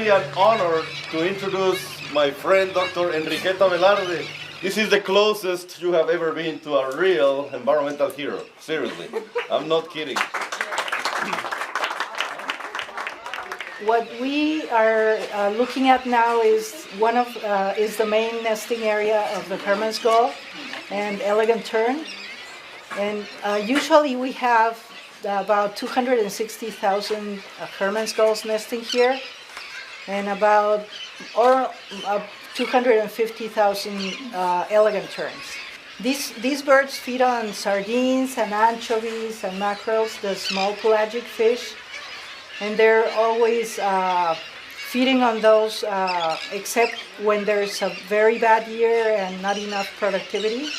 me an honor to introduce my friend, Dr. Enriqueta Velarde. This is the closest you have ever been to a real environmental hero. Seriously, I'm not kidding. What we are looking at now is is the main nesting area of the Herman's gull and elegant tern. And usually we have about 260,000 Herman's gulls nesting here, and about 250,000 elegant terns. These birds feed on sardines and anchovies and mackerels, the small pelagic fish, and they're always feeding on those except when there's a very bad year and not enough productivity.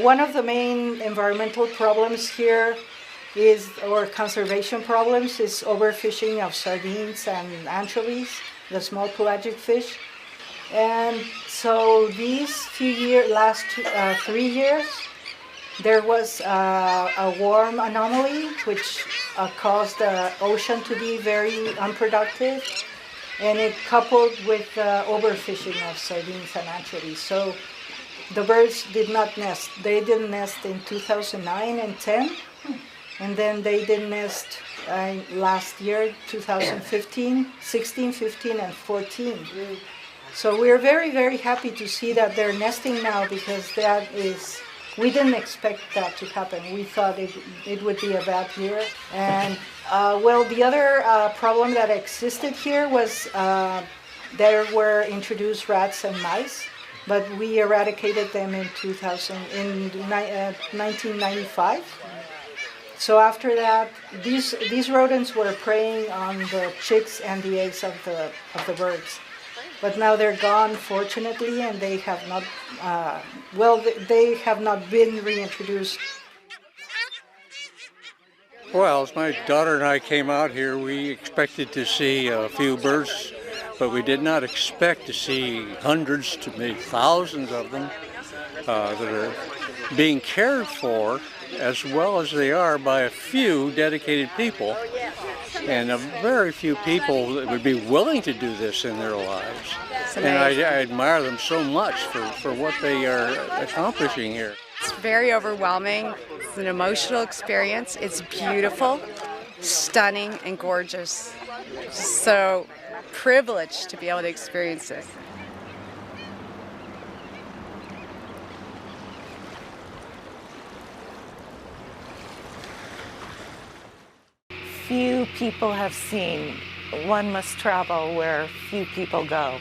One of the main environmental problems here or conservation problems is overfishing of sardines and anchovies, the small pelagic fish. And so these last 3 years, there was a warm anomaly which caused the ocean to be very unproductive, and it coupled with overfishing of sardines and anchovies. So the birds did not nest. They didn't nest in 2009 and 10, and then they didn't nest last year, 2015, 16, 15, and 14. So we're very, very happy to see that they're nesting now, because we didn't expect that to happen. We thought it would be a bad year. And the other problem that existed here was there were introduced rats and mice, but we eradicated them in 1995. So after that, these rodents were preying on the chicks and the eggs of the birds. But now they're gone, fortunately, and they have not. They have not been reintroduced. Well, as my daughter and I came out here, we expected to see a few birds, but we did not expect to see hundreds to maybe thousands of them that are being cared for as well as they are by a few dedicated people, and very few people that would be willing to do this in their lives. And I admire them so much for what they are accomplishing here. It's very overwhelming. It's an emotional experience. It's beautiful, stunning, and gorgeous. Just so privileged to be able to experience this. Few people have seen. One must travel where few people go.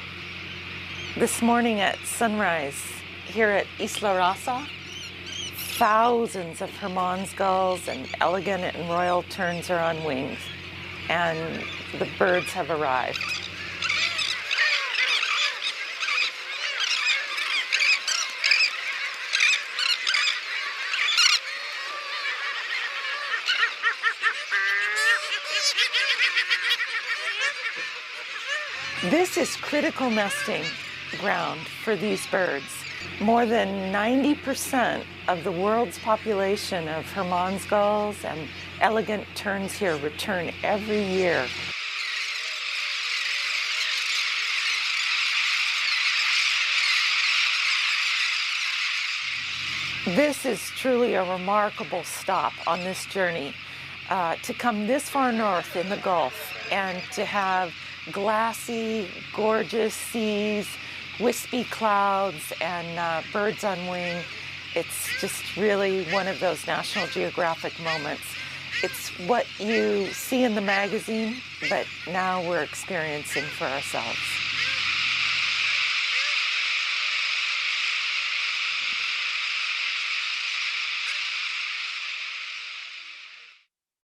This morning at sunrise here at Isla Rasa, thousands of Herman's gulls and elegant and royal terns are on wings, and the birds have arrived. This is critical nesting ground for these birds. More than 90% of the world's population of Herman's gulls and elegant terns here return every year. This is truly a remarkable stop on this journey, to come this far north in the Gulf and to have glassy, gorgeous seas, wispy clouds, and birds on wing. It's just really one of those National Geographic moments. It's what you see in the magazine, but now we're experiencing for ourselves.